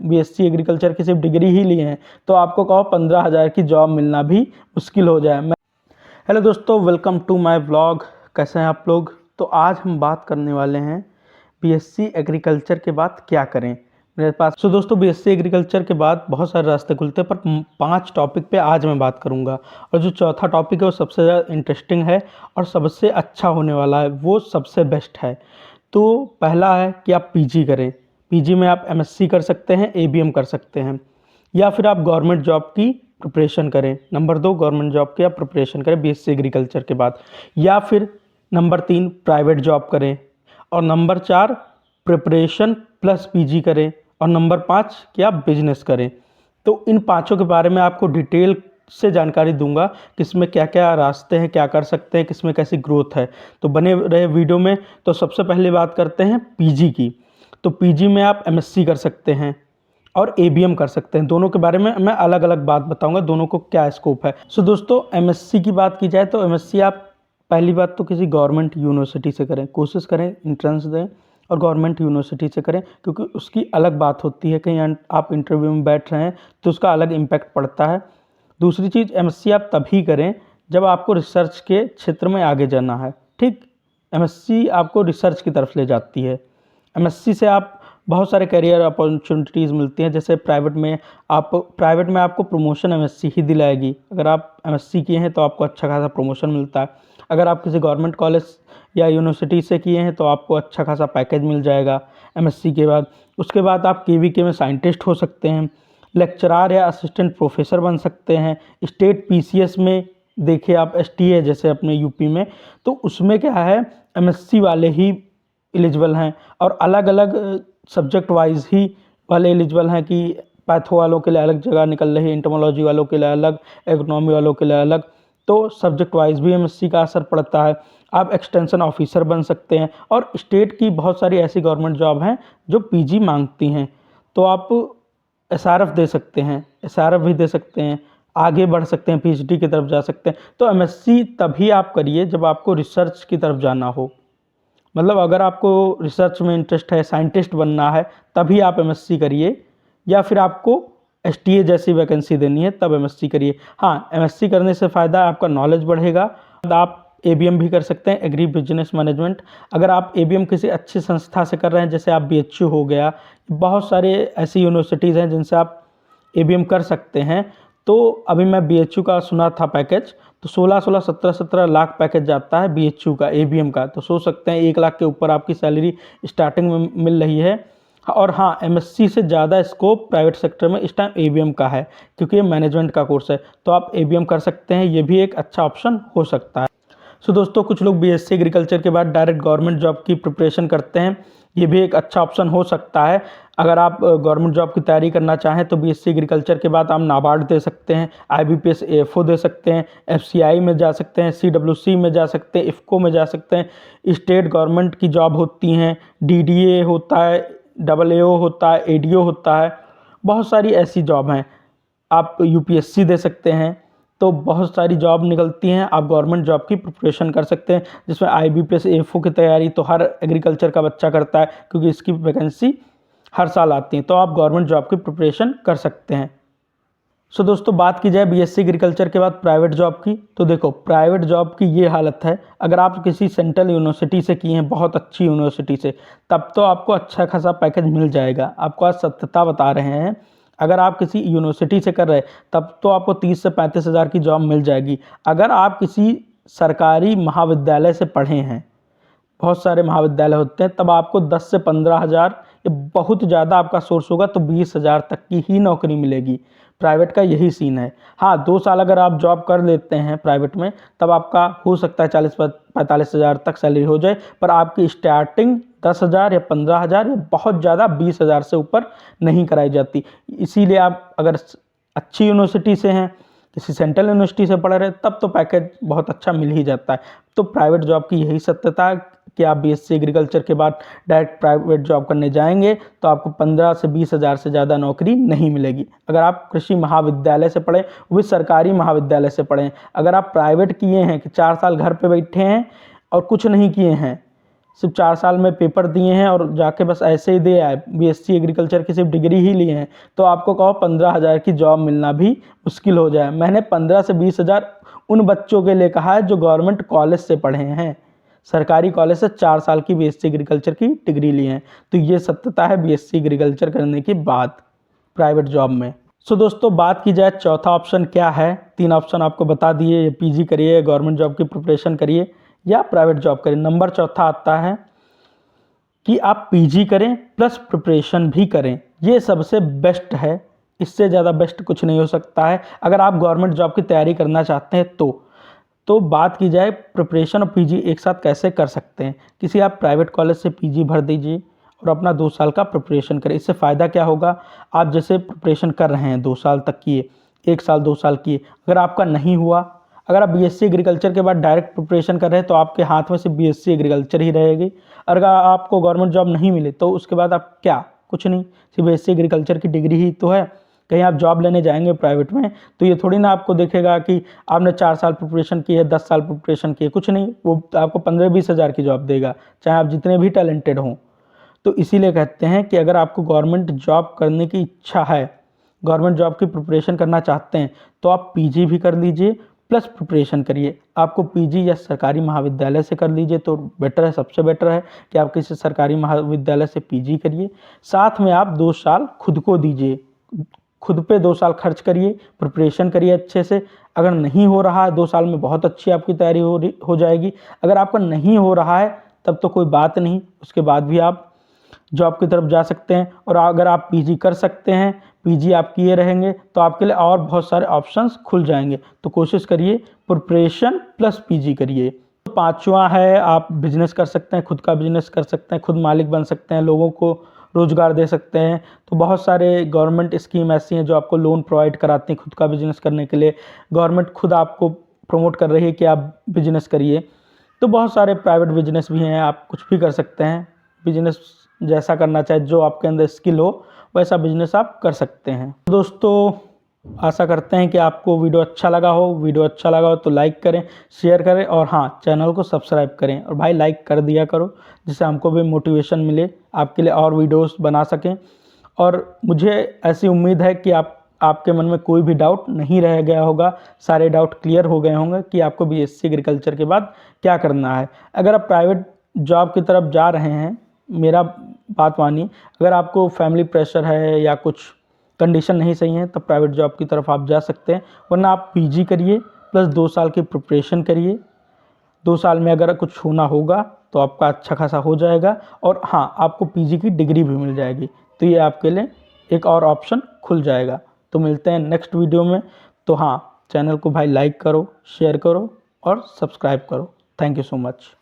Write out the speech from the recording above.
BSc agriculture की सिर्फ degree ही लिए हैं तो आपको कहो 15,000 की जॉब मिलना भी मुश्किल हो जाए। हेलो दोस्तों, वेलकम टू माय व्लॉग। कैसे हैं आप लोग? तो आज हम बात करने वाले हैं बीएससी एग्रीकल्चर के बाद क्या करें मेरे पास। दोस्तों, बीएससी एग्रीकल्चर के बाद बहुत सारे रास्ते खुलते हैं, पर 5 टॉपिक पे आज मैं बात करूंगा। और जो चौथा टॉपिक है वो सबसे ज़्यादा इंटरेस्टिंग है और सबसे अच्छा होने वाला है, वो सबसे बेस्ट है। तो पहला है कि आप पीजी करें। पीजी में आप एमएससी कर सकते हैं, एबीएम कर सकते हैं, या फिर आप गवर्नमेंट जॉब की प्रिपरेशन करें। नंबर 2, गवर्नमेंट जॉब की आप प्रिपरेशन करें बीएससी एग्रीकल्चर के बाद। या फिर नंबर 3, प्राइवेट जॉब करें। और नंबर 4, प्रिपरेशन प्लस पीजी करें। और नंबर 5 कि आप बिजनेस करें। तो इन पांचों के बारे में आपको डिटेल से जानकारी दूंगा, किसमें क्या क्या रास्ते हैं, क्या कर सकते हैं, किसमें कैसी ग्रोथ है। तो बने रहे वीडियो में। तो सबसे पहले बात करते हैं पीजी की। तो पीजी में आप एमएससी कर सकते हैं और एबीएम कर सकते हैं। दोनों के बारे में मैं अलग अलग बात बताऊंगा, दोनों को क्या स्कोप है। दोस्तों, एमएससी की बात की जाए तो एमएससी आप पहली बात तो किसी गवर्नमेंट यूनिवर्सिटी से करें, कोशिश करें एंट्रेंस दें और गवर्नमेंट यूनिवर्सिटी से करें, क्योंकि उसकी अलग बात होती है। कहीं आप इंटरव्यू में बैठ रहे हैं तो उसका अलग इम्पैक्ट पड़ता है। दूसरी चीज़, एमएससी आप तभी करें जब आपको रिसर्च के क्षेत्र में आगे जाना है। ठीक, एमएससी आपको रिसर्च की तरफ ले जाती है। एमएससी से आप बहुत सारे करियर अपॉर्चुनिटीज़ मिलती हैं। जैसे प्राइवेट में आपको प्रमोशन एमएससी ही दिलाएगी। अगर आप एमएससी किए हैं तो आपको अच्छा खासा प्रमोशन मिलता है। अगर आप किसी गवर्नमेंट कॉलेज या यूनिवर्सिटी से किए हैं तो आपको अच्छा खासा पैकेज मिल जाएगा एमएससी के बाद। उसके बाद आप केवीके में साइंटिस्ट हो सकते हैं, लेक्चरार या असिस्टेंट प्रोफेसर बन सकते हैं। स्टेट पीसीएस में देखिए आप, एसटीए जैसे अपने यूपी में, तो उसमें क्या है, एमएससी वाले ही एलिजिबल हैं। और अलग अलग सब्जेक्ट वाइज ही वाले एलिजिबल हैं कि पैथो वालों के लिए अलग जगह निकल रही है, इंटोमोलॉजी वालों के लिए अलग, इकोनॉमी वालों के लिए अलग। तो सब्जेक्ट वाइज भी एमएससी का असर पड़ता है। आप एक्सटेंशन ऑफिसर बन सकते हैं। और स्टेट की बहुत सारी ऐसी गवर्नमेंट जॉब हैं जो पीजी मांगती हैं, तो आप एसआरएफ दे सकते हैं, एसआरएफ भी दे सकते हैं, आगे बढ़ सकते हैं, पीएचडी की तरफ जा सकते हैं। तो एमएससी तभी आप करिए जब आपको रिसर्च की तरफ जाना हो। मतलब अगर आपको रिसर्च में इंटरेस्ट है, साइंटिस्ट बनना है, तभी आप एमएससी करिए। या फिर आपको एसटीए जैसी वैकेंसी देनी है तब एमएससी करिए। हाँ, एमएससी करने से फ़ायदा है, आपका नॉलेज बढ़ेगा। आप एबीएम भी कर सकते हैं, एग्री बिजनेस मैनेजमेंट। अगर आप एबीएम किसी अच्छी संस्था से कर रहे हैं, जैसे आप बीएचयू हो गया, बहुत सारे ऐसी यूनिवर्सिटीज़ हैं जिनसे आप एबीएम कर सकते हैं। तो अभी मैं बीएचयू का सुना था पैकेज, तो 16-16, 17-17 लाख पैकेज जाता है बीएचयू का, एबीएम का। तो सोच सकते हैं 1 लाख के ऊपर आपकी सैलरी स्टार्टिंग में मिल रही है। और हाँ, एमएससी से ज़्यादा स्कोप प्राइवेट सेक्टर में इस टाइम एबीएम का है, क्योंकि ये मैनेजमेंट का कोर्स है। तो आप एबीएम कर सकते हैं, ये भी एक अच्छा ऑप्शन हो सकता है। दोस्तों, कुछ लोग बीएससी एग्रीकल्चर के बाद डायरेक्ट गवर्नमेंट जॉब की प्रिपरेशन करते हैं, ये भी एक अच्छा ऑप्शन हो सकता है। अगर आप गवर्नमेंट जॉब की तैयारी करना चाहें तो बीएससी एग्रीकल्चर के बाद आप नाबार्ड दे सकते हैं, आईबीपीएस एएफओ दे सकते हैं, एफसीआई में जा सकते हैं, सीडब्ल्यूसी में जा सकते हैं, इफको में जा सकते हैं। स्टेट गवर्नमेंट की जॉब होती हैं, डीडीए होता है, AAO होता है, एडीओ होता है, बहुत सारी ऐसी जॉब हैं। आप यूपीएससी दे सकते हैं। तो बहुत सारी जॉब निकलती हैं, आप गवर्नमेंट जॉब की प्रिपरेशन कर सकते हैं, जिसमें आईबीपीएस एएफओ की तैयारी तो हर एग्रीकल्चर का बच्चा करता है, क्योंकि इसकी वैकेंसी हर साल आती है। तो आप गवर्नमेंट जॉब की प्रिपरेशन कर सकते हैं। दोस्तों, बात की जाए बीएससी एग्रीकल्चर के बाद प्राइवेट जॉब की, तो देखो प्राइवेट जॉब की ये हालत है, अगर आप किसी सेंट्रल यूनिवर्सिटी से किए हैं, बहुत अच्छी यूनिवर्सिटी से, तब तो आपको अच्छा खासा पैकेज मिल जाएगा। आपको आज सत्यता बता रहे हैं, अगर आप किसी यूनिवर्सिटी से कर रहे हैं तब तो आपको 30 से 35 हज़ार की जॉब मिल जाएगी। अगर आप किसी सरकारी महाविद्यालय से पढ़े हैं, बहुत सारे महाविद्यालय होते हैं, तब आपको 10 से 15 हज़ार, ये बहुत ज़्यादा आपका सोर्स होगा तो 20 हज़ार तक की ही नौकरी मिलेगी। प्राइवेट का यही सीन है। हाँ, 2 साल अगर आप जॉब कर लेते हैं प्राइवेट में, तब आपका हो सकता है 40-45 हज़ार तक सैलरी हो जाए, पर आपकी स्टार्टिंग 10 हज़ार या 15 हज़ार या बहुत ज़्यादा 20 हज़ार से ऊपर नहीं कराई जाती। इसीलिए आप अगर अच्छी यूनिवर्सिटी से हैं, किसी सेंट्रल यूनिवर्सिटी से पढ़ रहे हैं, तब तो पैकेज बहुत अच्छा मिल ही जाता है। तो प्राइवेट जॉब की यही सत्यता है कि आप बीएससी एग्रीकल्चर के बाद डायरेक्ट प्राइवेट जॉब करने जाएंगे तो आपको 15 से 20 हज़ार से ज़्यादा नौकरी नहीं मिलेगी। अगर आप कृषि महाविद्यालय से पढ़ें, वो भी सरकारी महाविद्यालय से पढ़ें, अगर आप प्राइवेट किए हैं कि 4 साल घर पे बैठे हैं और कुछ नहीं किए हैं, सिर्फ 4 साल में पेपर दिए हैं और जाके बस ऐसे ही दे आए, बीएससी एग्रीकल्चर की सिर्फ डिग्री ही लिए हैं, तो आपको कहो 15,000 की जॉब मिलना भी मुश्किल हो जाए। मैंने 15 से 20,000 उन बच्चों के लिए कहा है जो गवर्नमेंट कॉलेज से पढ़े हैं, सरकारी कॉलेज से 4 साल की बीएससी एग्रीकल्चर की डिग्री लिए हैं। तो ये सत्यता है बीएससी एग्रीकल्चर करने के बाद प्राइवेट जॉब में। सो दोस्तों, बात की जाए चौथा ऑप्शन क्या है। 3 ऑप्शन आपको बता दिए, पीजी करिए, गवर्नमेंट जॉब की प्रिपरेशन करिए या प्राइवेट जॉब करें। नंबर चौथा आता है कि आप पीजी करें प्लस प्रिपरेशन भी करें। ये सबसे बेस्ट है, इससे ज़्यादा बेस्ट कुछ नहीं हो सकता है अगर आप गवर्नमेंट जॉब की तैयारी करना चाहते हैं तो बात की जाए प्रिपरेशन और पीजी एक साथ कैसे कर सकते हैं। किसी आप प्राइवेट कॉलेज से पीजी भर दीजिए और अपना 2 साल का प्रिपरेशन करें। इससे फ़ायदा क्या होगा, आप जैसे प्रिपरेशन कर रहे हैं 2 साल तक किए, 1 साल 2 साल किए, अगर आपका नहीं हुआ, अगर आप बीएससी एग्रीकल्चर के बाद डायरेक्ट प्रिपरेशन कर रहे हैं तो आपके हाथ में सिर्फ बीएससी एग्रीकल्चर ही रहेगी। अगर आपको गवर्नमेंट जॉब नहीं मिले तो उसके बाद आप क्या, कुछ नहीं, सिर्फ बीएससी एग्रीकल्चर की डिग्री ही तो है। कहीं आप जॉब लेने जाएंगे प्राइवेट में तो ये थोड़ी ना आपको देखेगा कि आपने 4 साल प्रिपरेशन की है, 10 साल प्रिपरेशन की है, कुछ नहीं, वो आपको 15-20 हज़ार की जॉब देगा, चाहे आप जितने भी टैलेंटेड हों। तो इसीलिए कहते हैं कि अगर आपको गवर्नमेंट जॉब करने की इच्छा है, गवर्नमेंट जॉब की प्रिपरेशन करना चाहते हैं, तो आप पीजी भी कर लीजिए प्लस प्रिपरेशन करिए। आपको पीजी या सरकारी महाविद्यालय से कर लीजिए तो बेटर है, सबसे बेटर है कि आप किसी सरकारी महाविद्यालय से पीजी करिए। साथ में आप 2 साल खुद को दीजिए, खुद पे 2 साल खर्च करिए, प्रिपरेशन करिए अच्छे से। अगर नहीं हो रहा है 2 साल में बहुत अच्छी आपकी तैयारी हो जाएगी। अगर आपका नहीं हो रहा है तब तो कोई बात नहीं, उसके बाद भी आप जॉब की तरफ जा सकते हैं। और अगर आप पीजी कर सकते हैं, पीजी आप किए रहेंगे तो आपके लिए और बहुत सारे ऑप्शंस खुल जाएंगे। तो कोशिश करिए प्रिपरेशन प्लस पीजी करिए। तो 5वां है, आप बिजनेस कर सकते हैं, खुद का बिजनेस कर सकते हैं, खुद मालिक बन सकते हैं, लोगों को रोज़गार दे सकते हैं। तो बहुत सारे गवर्नमेंट स्कीम ऐसी हैं जो आपको लोन प्रोवाइड कराती हैं खुद का बिजनेस करने के लिए। गवर्नमेंट खुद आपको प्रमोट कर रही है कि आप बिजनेस करिए। तो बहुत सारे प्राइवेट बिजनेस भी हैं, आप कुछ भी कर सकते हैं। बिजनेस जैसा करना चाहे, जो आपके अंदर स्किल हो वैसा बिजनेस आप कर सकते हैं। दोस्तों, आशा करते हैं कि आपको वीडियो अच्छा लगा हो। वीडियो अच्छा लगा हो तो लाइक करें, शेयर करें और हाँ, चैनल को सब्सक्राइब करें। और भाई लाइक कर दिया करो जिससे हमको भी मोटिवेशन मिले, आपके लिए और वीडियोस बना सकें। और मुझे ऐसी उम्मीद है कि आपके मन में कोई भी डाउट नहीं रह गया होगा, सारे डाउट क्लियर हो गए होंगे कि आपको बीएससी एग्रीकल्चर के बाद क्या करना है। अगर आप प्राइवेट जॉब की तरफ जा रहे हैं, मेरा बात मानिए, अगर आपको फैमिली प्रेशर है या कुछ कंडीशन नहीं सही है तो प्राइवेट जॉब की तरफ आप जा सकते हैं। वरना आप पीजी करिए प्लस 2 साल की प्रिपरेशन करिए। 2 साल में अगर कुछ होना होगा तो आपका अच्छा खासा हो जाएगा और हाँ, आपको पीजी की डिग्री भी मिल जाएगी। तो ये आपके लिए एक और ऑप्शन खुल जाएगा। तो मिलते हैं नेक्स्ट वीडियो में। तो हाँ, चैनल को भाई लाइक करो, शेयर करो और सब्सक्राइब करो। Thank you so much.